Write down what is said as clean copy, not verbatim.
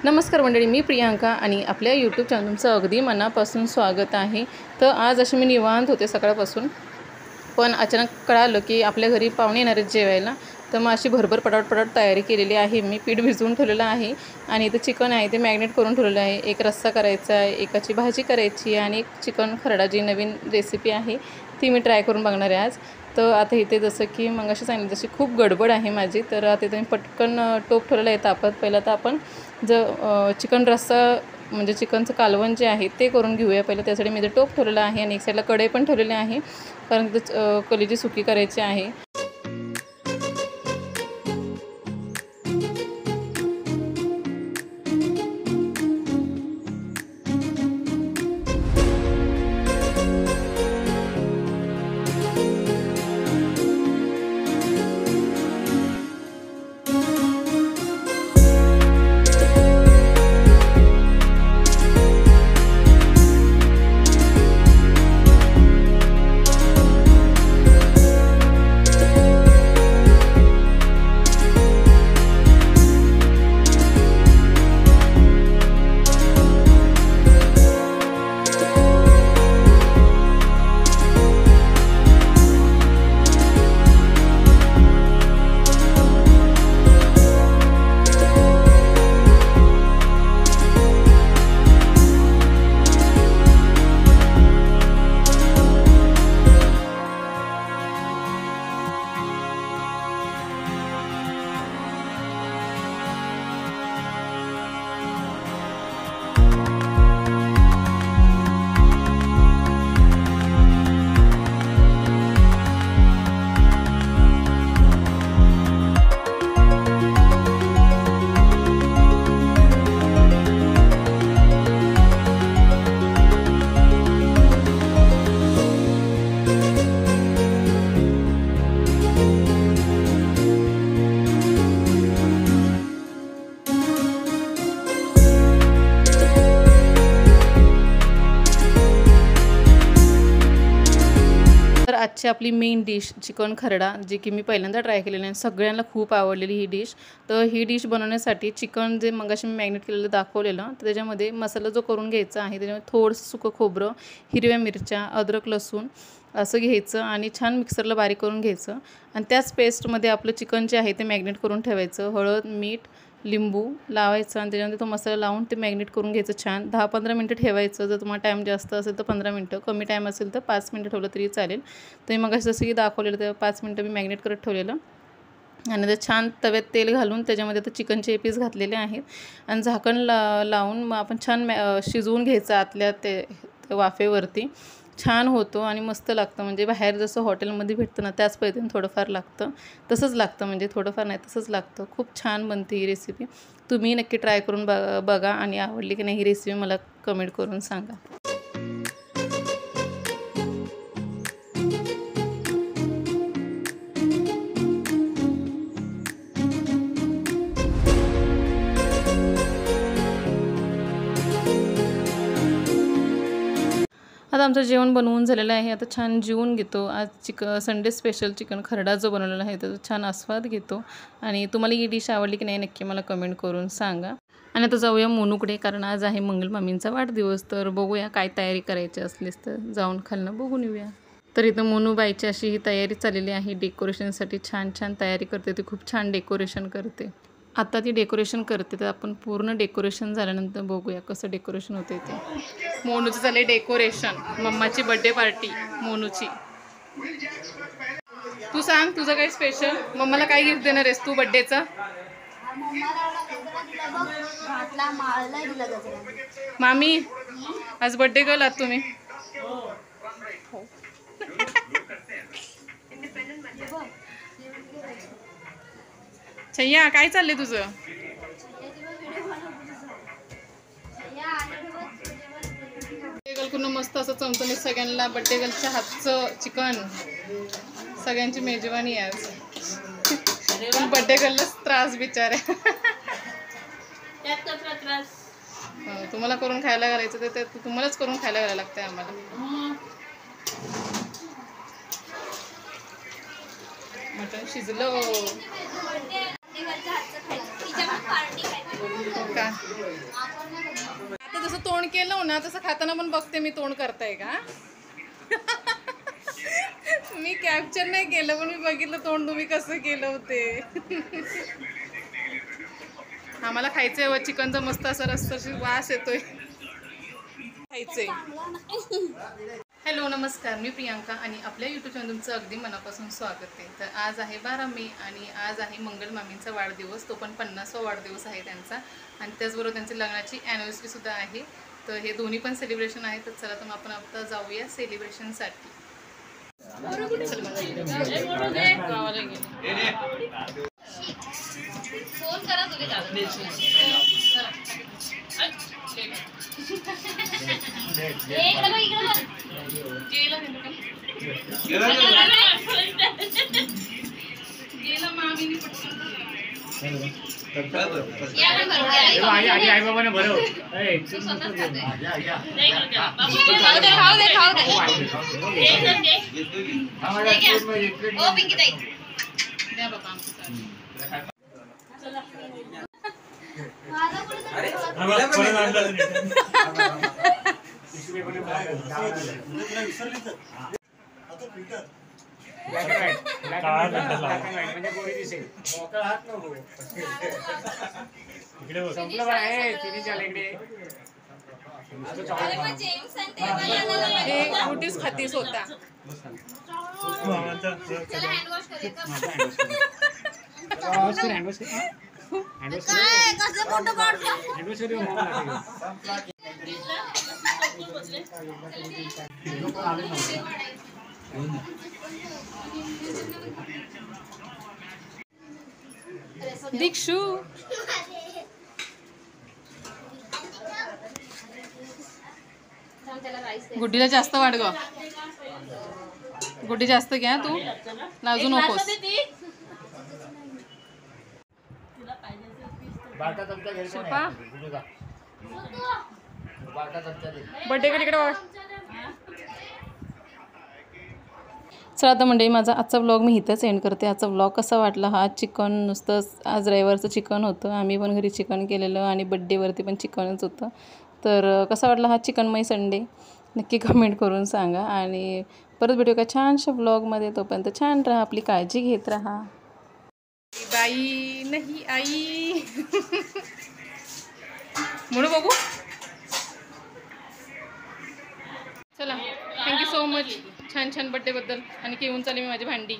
नमस्कार मंडळी, मी प्रियांका आणि आपल्या यूट्यूब चॅनल तुमचं अगदी मनापासून स्वागत आहे। तर आज अशी मी निवांत होते सकाळपासून, पण अचानक कळालं की आपल्या घरी पाहुणे येणार आहेत जेवायला। तर मग अशी भरभर पटापट तयारी केलेली आहे। मी पीठ भिजवून ठेवलेलं आहे आणि इथं चिकन आहे ते मॅरिनेट करून ठेवलेलं आहे। एक रस्सा करायचा आहे, एकाची भाजी करायची आणि एक चिकन खरडा जी नवीन रेसिपी आहे ती मी ट्राय करून बघणार आहे आज। तर आता इथे जसं की मगाशी सांगितलं जशी खूप गडबड आहे माझी, तर आता इथे मी पटकन टोप ठेवलेलं आहे तापत। पहिला तर आपण चिकन रस्सा म्हणजे चिकनचं कालवण जे आहे ते करून घेऊया पहिलं। त्यासाठी मी इथे टोप ठेवलेलं आहे आणि एक साईडला कढई पण ठेवलेली आहे, कारण तिथं कलेजी सुकी करायची आहे। तर आजची आपली मेन डिश चिकन खरडा, जी की मी पहिल्यांदा ट्राय केलेली आहे, सगळ्यांना खूप आवडलेली ही डिश। तर ही डिश बनवण्यासाठी चिकन जे मगाशी मी मॅरिनेट केलेलं दाखवलेलं, तर त्याच्यामध्ये मसाला जो करून घ्यायचा आहे त्याच्यामध्ये थोडंसं सुकं खोबरं, हिरव्या मिरच्या, अद्रक, लसूण असं घ्यायचं आणि छान मिक्सरला बारीक करून घ्यायचं आणि त्याच पेस्टमध्ये आपलं चिकन जे आहे ते मॅरिनेट करून ठेवायचं। हळद, मीठ, लिंबू लावायचं आणि त्याच्यामध्ये तो मसाला लावून ते मॅरिनेट करून घ्यायचं छान 10-15 मिनटं ठेवायचं। जर तुम्हाला टाईम जास्त असेल तर 15 मिनटं, कमी टाईम असेल तर 5 मिनटं ठेवलं तरी चालेल। तर मग जसं की दाखवलेलं तेव्हा 5 मिनटं मी मॅरिनेट करत ठेवलेलं आणि ते छान तव्यात तेल घालून त्याच्यामध्ये आता चिकनचे पीस घातलेले आहेत आणि झाकण लावून मग आपण छान शिजवून घ्यायचं आतल्या ते वाफेवरती। छान होतो आणि मस्त लागतं, म्हणजे बाहेर जसं हॉटेलमध्ये भेटतं ना त्याच पद्धतीने थोडंफार लागतं, तसंच लागतं, म्हणजे थोडंफार नाही तसंच लागतं। खूप छान बनते ही रेसिपी, तुम्ही नक्की ट्राय करून बघा आणि आवडली की नाही ही रेसिपी मला कमेंट करून सांगा। आता आमचं जेवण बनवून झालेलं आहे, आता छान जेवून घेतो। आज संडे स्पेशल चिकन खरडा जो बनवलेला आहे त्याचा छान आस्वाद घेतो आणि तुम्हाला ही डिश आवडली की नाही नक्की मला कमेंट करून सांगा। आणि आता जाऊया मोनूकडे, कारण आज आहे मंगलमामींचा वाढदिवस, तर बघूया काय तयारी करायची असलीस तर जाऊन खालनं बघून येऊया। तर इथं मोनूबाईची अशी ही तयारी चाललेली आहे, डेकोरेशनसाठी छान छान तयारी करते, ती खूप छान डेकोरेशन करते। आता ती डेकोरेशन करते, तर आपण पूर्ण डेकोरेशन झाल्यानंतर बघूया कसं डेकोरेशन होते ते। मोनूचं झाले डेकोरेशन, मम्माची बर्थडे पार्टी मोनूची। तू सांग तुझं काय स्पेशल, मम्माला काय गिफ्ट देणार आहेस तू बर्थडेचं? मामी आज बर्थडे गर्ल आहात तुम्ही? छय्या काय चाललंय तुझं? गर्लकडून मस्त असं चमचमीत सगळ्यांना बर्थडे गर्लच्या हातचं चिकन, सगळ्यांची मेजवानी आहे आज। बर्थडे गर्ललाच त्रास बिचारे। तुम्हाला करून खायला घालायचं ते तुम्हालाच करून खायला घालायला लागतंय आम्हाला। मटण शिजलं का? केलं ना तसं खाताना पण बघते मी तोंड करताय का. मी कॅप्चर नाही केलं पण मी बघितलं तोंड तुम्ही कसं केलं होते. आम्हाला खायचंय चिकनचा मस्त असा रस्सा वास येतोय खायचंय. हॅलो नमस्कार, मी प्रियांका आणि आपल्या यूट्यूब चॅनल तुमचं अगदी मनापासून स्वागत आहे. तर आज आहे 12 मे आणि आज आहे मंगल मामींचा वाढदिवस. तो पण 50वा वाढदिवस आहे त्यांचा आणि त्याचबरोबर त्यांची लग्नाची ॲनिव्हर्सरीसुद्धा आहे. तर हे दोन्ही पण सेलिब्रेशन आहे. तर चला तर आपण आता जाऊया सेलिब्रेशनसाठी. फोन करा तुम्ही आई बाबाने भरव म्हणजे गोरी दिसेल. इकडे संपलं बा तिने चाल इकडे कुठेच खातीस होता. दीक्षू गुड्डीला जास्त वाढ ग. गुड्डी जास्त घ्या, तू लाजू नकोस. शिल्पा बर्थडे का तिकडे. चला आता मंडळी, माझा आजचा व्लॉग मी इथंच एंड करते. आजचा व्लॉग कसा वाटला हा. चिकन नुसतं आज रविवारचं चिकन होतं, आम्ही पण घरी चिकन केलेलं आणि बड्डेवरती पण चिकनच होतं. तर कसा वाटला हा चिकनमय संडे नक्की कमेंट करून सांगा आणि परत भेटू का छानशा व्लॉगमध्ये. तोपर्यंत छान राहा, आपली काळजी घेत राहा. बाई नाही आई म्हणून बघू. चला थँक्यू सो मच छान छान बड्डेबद्दल. आणि घेऊन चालेल मी माझी भांडी.